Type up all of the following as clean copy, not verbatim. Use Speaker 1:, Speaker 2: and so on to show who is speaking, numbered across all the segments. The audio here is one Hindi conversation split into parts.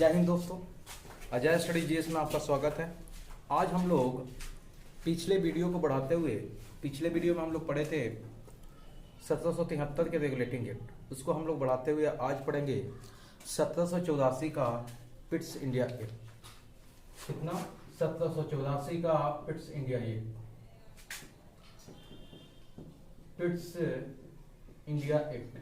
Speaker 1: जय हिंद दोस्तों, अजय स्टडी जीएस में आपका स्वागत है। आज हम लोग पिछले वीडियो को बढ़ाते हुए पिछले वीडियो में हम लोग पढ़े थे 1773 के रेगुलेटिंग एक्ट, उसको हम लोग बढ़ाते हुए आज पढ़ेंगे 1784 का पिट्स इंडिया एक्ट। कितना? 1784 का Pitt's India act, Pitt's India act.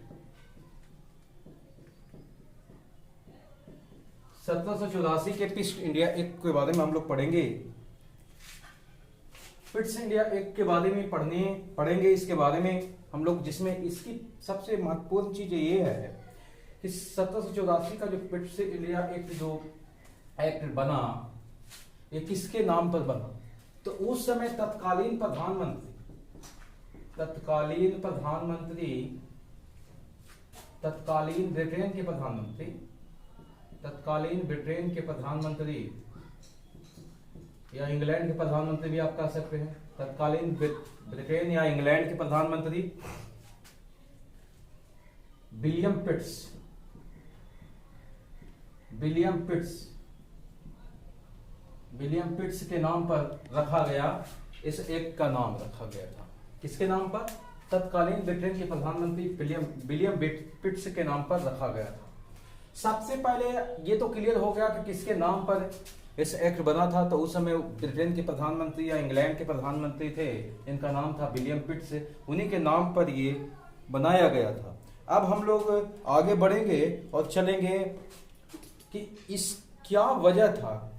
Speaker 1: 1784 के पिट्स इंडिया एक्ट के बारे में हम लोग पढ़ेंगे। पिट्स इंडिया एक्ट के बारे में पढ़ेंगे इसके बारे में हम लोग, जिसमें इसकी सबसे महत्वपूर्ण चीज ये है कि 1784 का जो पिट्स इंडिया एक्ट जो एक्ट बना, ये किसके नाम पर बना? तो उस समय तत्कालीन ब्रिटेन के प्रधानमंत्री या इंग्लैंड के प्रधानमंत्री भी आप कह सकते हैं, तत्कालीन ब्रिटेन या इंग्लैंड के प्रधानमंत्री विलियम पिट्स के नाम पर रखा गया। इस एक्ट का नाम रखा गया था किसके नाम पर? तत्कालीन ब्रिटेन के प्रधानमंत्री विलियम पिट्स के नाम पर रखा गया था। सबसे पहले ये तो क्लियर हो गया कि किसके नाम पर इस एक्ट बना था। तो उस समय ब्रिटेन के प्रधानमंत्री या इंग्लैंड के प्रधानमंत्री थे, इनका नाम था विलियम पिट्स, उन्हीं के नाम पर ये बनाया गया था। अब हम लोग आगे बढ़ेंगे और चलेंगे कि इस क्या वजह था,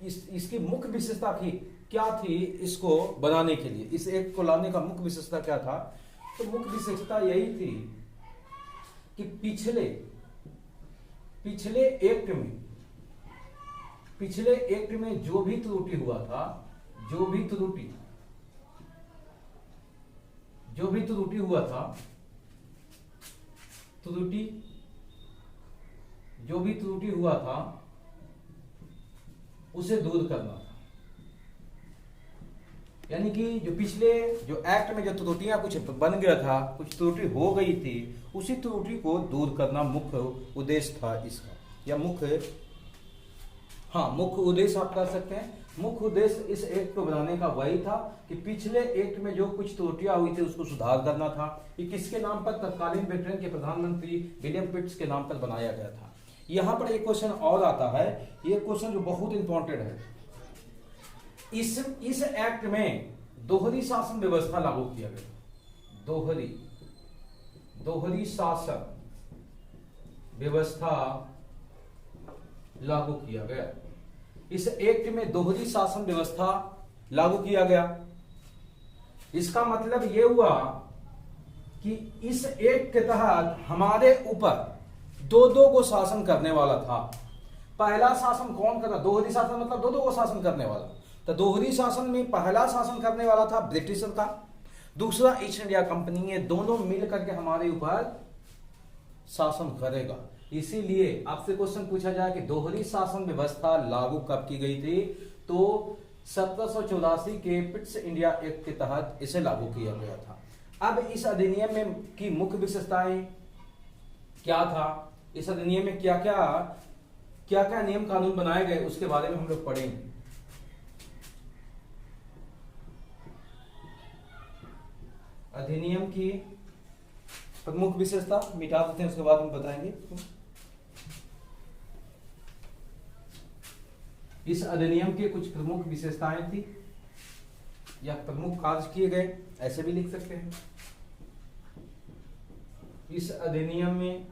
Speaker 1: इसकी मुख्य विशेषता की क्या थी इसको बनाने के लिए, इस एक्ट को लाने का मुख्य विशेषता क्या था? तो मुख्य विशेषता यही थी कि पिछले एक्ट में जो भी त्रुटि हुआ था, जो भी त्रुटि हुआ था उसे दूर करना था। यानी कि जो एक्ट में जो त्रुटियां कुछ बन गया था, कुछ त्रुटि हो गई थी, उसी त्रुटि को दूर करना मुख्य उद्देश्य था इसका, या मुख्य उद्देश्य आप कह सकते हैं। मुख्य उद्देश्य इस एक्ट को बनाने का वही था कि पिछले एक्ट में जो कुछ त्रुटियां हुई थी उसको सुधार करना था। ये किसके नाम पर? तत्कालीन ब्रिटेन के प्रधानमंत्री विलियम पिट्स के नाम पर बनाया गया था। यहां पर एक क्वेश्चन और आता है, ये क्वेश्चन जो बहुत इंपॉर्टेंट है। इस एक्ट में दोहरी शासन व्यवस्था लागू किया गया। दोहरी शासन व्यवस्था लागू किया गया। इस एक्ट में दोहरी शासन व्यवस्था लागू किया गया। इसका मतलब यह हुआ कि इस एक्ट के तहत हमारे ऊपर दो को शासन करने वाला था। पहला शासन कौन करना? दोहरी शासन मतलब दो को शासन करने वाला। तो दोहरी शासन में पहला शासन करने वाला था ब्रिटिशर का, दूसरा ईस्ट इंडिया कंपनी। ये दोनों मिल करके हमारे ऊपर शासन करेगा। इसीलिए आपसे क्वेश्चन पूछा जाए कि दोहरी शासन व्यवस्था लागू कब की गई थी? तो 1784 के पिट्स इंडिया एक्ट के तहत इसे लागू किया गया था। अब इस अधिनियम में की मुख्य विशेषताएं क्या था, इस अधिनियम में क्या क्या नियम कानून बनाए गए, उसके बारे में हम लोग पढ़ेंगे। अधिनियम की प्रमुख विशेषता मिटा देते हैं, उसके बाद हम बताएंगे। इस अधिनियम के कुछ प्रमुख विशेषताएं थी या प्रमुख कार्य किए गए, ऐसे भी लिख सकते हैं। इस अधिनियम में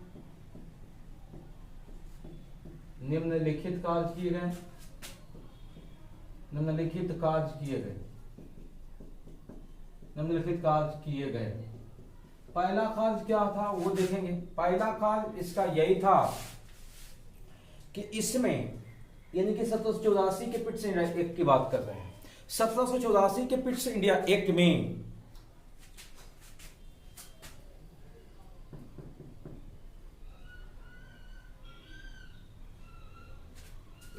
Speaker 1: निम्नलिखित कार्य किए गए। पहला कार्य क्या था वो देखेंगे। पहला कार्य इसका यही था कि इसमें, यानी कि 1784 के पिट्स इंडिया एक्ट की बात कर रहे हैं। 1784 के पिट्स इंडिया एक्ट में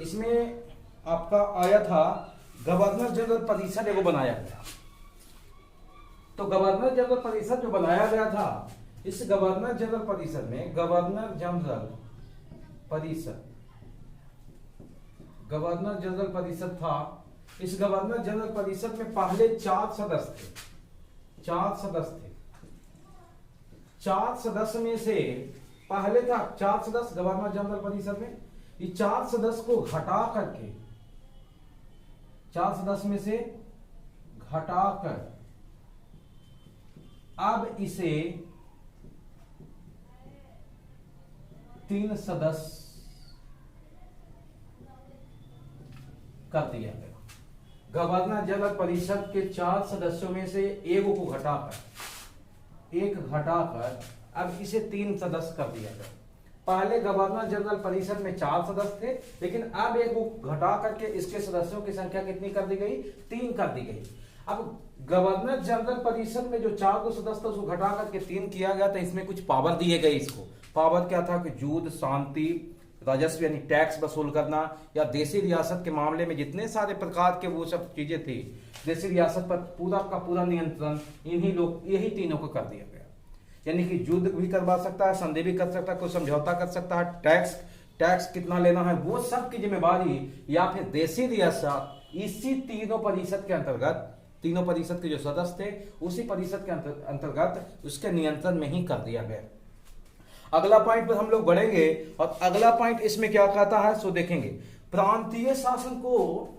Speaker 1: इसमें आपका आया था गवर्नर जनरल परिषद एगो बनाया गया। तो गवर्नर जनरल परिषद जो बनाया गया था, इस गवर्नर जनरल परिषद में गवर्नर जनरल परिषद गवर्नर जनरल परिषद था। इस गवर्नर जनरल परिषद में पहले 4 सदस्य थे। 4 सदस्य थे। 4 सदस्य में से पहले था 4 सदस्य गवर्नर जनरल परिषद में। ये 4 सदस्य को घटा करके, 4 सदस्य में से घटाकर अब इसे 3 सदस्य कर दिया गया। गवर्नर जनरल परिषद के 4 सदस्यों में से एक को घटाकर अब इसे 3 सदस्य कर दिया गया। पहले गवर्नर जनरल परिषद में 4 सदस्य थे, लेकिन अब एक को घटा करके इसके सदस्यों की संख्या कितनी कर दी गई? 3 कर दी गई। अब गवर्नर जनरल परिषद में जो 4 को सदस्य था उसको घटा करके 3 किया गया, तो इसमें कुछ पावर दिए गए। इसको पावर क्या था कि युद्ध, शांति, राजस्व यानी टैक्स वसूल करना, या देशी रियासत के मामले में जितने सारे प्रकार के वो सब चीजें थी, देशी रियासत पर पूरा का पूरा नियंत्रण यही तीनों को कर दिया गया। यानी कि युद्ध भी करवा सकता है, संधि भी कर सकता है, कोई समझौता कर सकता है, टैक्स कितना लेना है वो सब की जिम्मेवारी, या फिर देशी रियासत इसी तीनों परिषद के अंतर्गत, तीनों परिषद के जो सदस्य थे उसी परिषद के अंतर्गत उसके नियंत्रण में ही कर दिया गया। अगला पॉइंट पर हम लोग बढ़ेंगे, और अगला पॉइंट इसमें क्या कहता है सो देखेंगे। प्रांतीय शासन को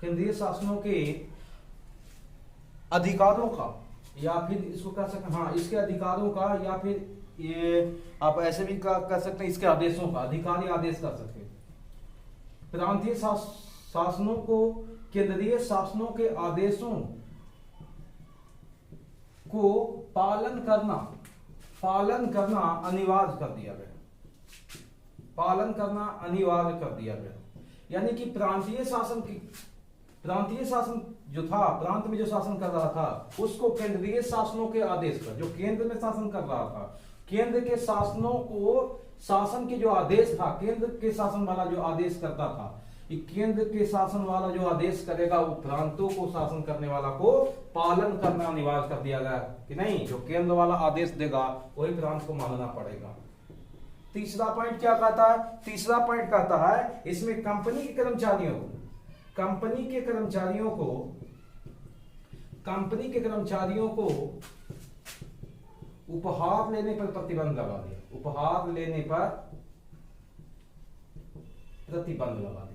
Speaker 1: केंद्रीय शासनों के अधिकारों का, या फिर इसको कह सकते हैं, हाँ, इसके अधिकारों का, या फिर ये आप ऐसे भी कर सकते हैं इसके आदेशों का, अधिकारी आदेश कर सकते हैं। प्रांतीय शासनों को केंद्रीय शासनों के आदेशों को पालन करना अनिवार्य कर दिया गया। यानी कि प्रांतीय शासन जो था, प्रांत में जो शासन कर रहा था उसको केंद्रीय शासनों के आदेश पर, जो केंद्र में शासन कर रहा था, केंद्र के शासनों को, शासन के जो आदेश था, केंद्र के शासन वाला जो आदेश करता था, केंद्र के शासन वाला जो आदेश करेगा वो प्रांतों को शासन करने वाला को पालन करना अनिवार्य कर दिया गया कि नहीं, जो केंद्र वाला आदेश देगा वही प्रांत को मानना पड़ेगा। तीसरा पॉइंट क्या कहता है? तीसरा पॉइंट कहता है इसमें कंपनी के कर्मचारियों को उपहार लेने पर प्रतिबंध लगा दिया। उपहार लेने पर प्रतिबंध लगा दिया।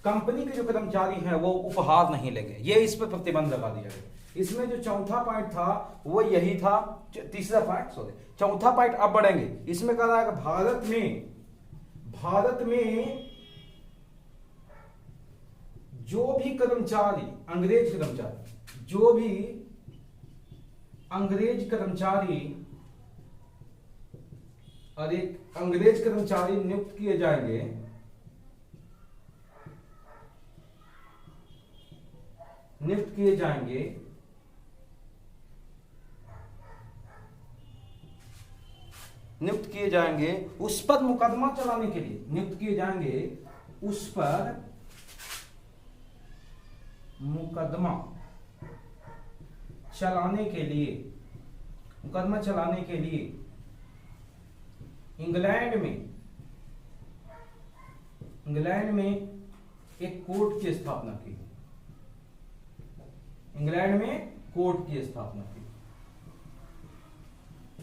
Speaker 1: कंपनी के जो कर्मचारी हैं वो उपहार नहीं लेंगे, ये इस पर प्रतिबंध लगा दिया गया। इसमें जो चौथा पॉइंट था वो यही था, तीसरा पॉइंट चौथा पॉइंट अब बढ़ेंगे। इसमें कह रहा है कि भारत में जो भी कर्मचारी, अंग्रेज कर्मचारी नियुक्त किए जाएंगे, उस पर मुकदमा चलाने के लिए, उस पर मुकदमा चलाने के लिए इंग्लैंड में एक कोर्ट की स्थापना की।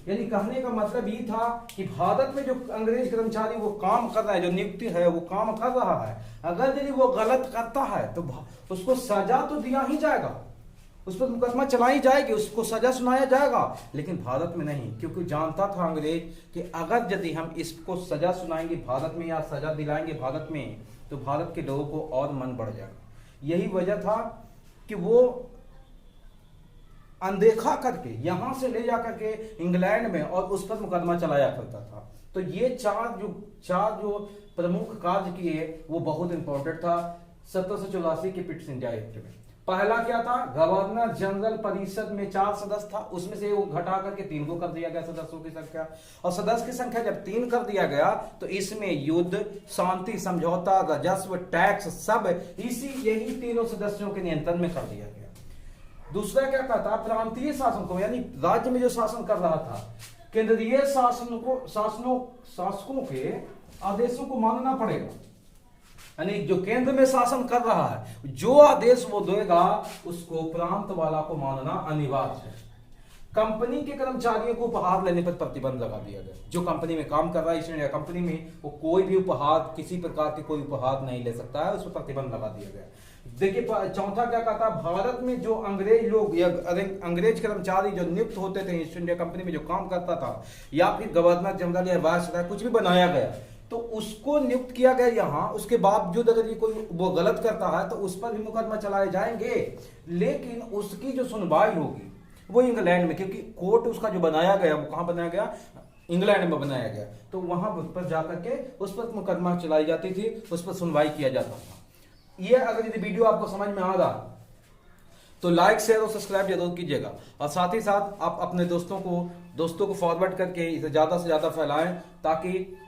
Speaker 1: यानी कहने का मतलब ये था कि भारत में जो अंग्रेज कर्मचारी वो काम कर रहा है, जो नियुक्ति है वो काम कर रहा है, अगर यदि वो गलत करता है तो उसको सजा तो दिया ही जाएगा, उस पर मुकदमा चलाई जाएगी, उसको सजा सुनाया जाएगा। लेकिन भारत में नहीं, क्योंकि जानता था अंग्रेज कि अगर यदि हम इसको सजा सुनाएंगे भारत में या सजा दिलाएंगे भारत में, तो भारत के लोगों को और मन बढ़ जाएगा। यही वजह था कि वो अनदेखा करके यहां से ले जाकर के इंग्लैंड में और उस पर मुकदमा चलाया करता था। तो ये चार जो प्रमुख कार्य किए वो बहुत इंपॉर्टेंट था 1784 के पिट्स इंडिया एक्ट में। पहला क्या था, गवर्नर जनरल परिषद में 4 सदस्य था, उसमें से वो घटा करके 3 को कर दिया गया सदस्यों की संख्या। और सदस्य की संख्या जब 3 कर दिया गया तो इसमें युद्ध, शांति समझौता, राजस्व, टैक्स सब यही तीनों सदस्यों के नियंत्रण में कर दिया गया। दूसरा क्या कहता, प्रांतीय शासन को, यानी राज्य में जो शासन कर रहा था, केंद्रीय शासकों के आदेशों को मानना पड़ेगा। यानी जो केंद्र में शासन कर रहा है, जो आदेश वो देगा उसको प्रांत वाला को मानना अनिवार्य है। कंपनी के कर्मचारियों को उपहार लेने पर प्रतिबंध लगा दिया गया। जो कंपनी में काम कर रहा है ईस्ट इंडिया कंपनी में, वो कोई भी उपहार, किसी प्रकार के कोई उपहार नहीं ले सकता है, उस पर प्रतिबंध लगा दिया गया। देखिए चौथा क्या कहता, भारत में जो अंग्रेज लोग या अंग्रेज कर्मचारी जो नियुक्त होते थे ईस्ट इंडिया कंपनी में, जो काम करता था, या फिर गवर्नर जनरल या वायसराय कुछ भी बनाया गया, तो उसको नियुक्त किया गया यहाँ। उसके बावजूद अगर ये कोई वो गलत करता है तो उस पर भी मुकदमा चलाए जाएंगे, लेकिन उसकी जो सुनवाई होगी वो इंग्लैंड में, क्योंकि कोर्ट उसका जो बनाया गया वो कहां बनाया गया, इंग्लैंड में बनाया गया। तो वहां पर जाकर के उस पर मुकदमा चलाई जाती थी, उस पर सुनवाई किया जाता था। ये अगर यदि वीडियो आपको समझ में आ रहा तो लाइक, शेयर और सब्सक्राइब जरूर कीजिएगा। और साथ ही साथ आप अपने दोस्तों को फॉरवर्ड करके इसे ज्यादा से ज्यादा फैलाएं, ताकि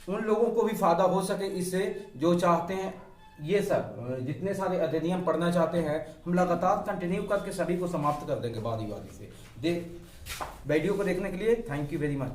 Speaker 1: उन लोगों को भी फायदा हो सके इससे, जो चाहते हैं ये सब जितने सारे अधिनियम पढ़ना चाहते हैं। हम लगातार कंटिन्यू करके सभी को समाप्त कर देंगे बारी बारी से। वीडियो को देखने के लिए थैंक यू वेरी मच।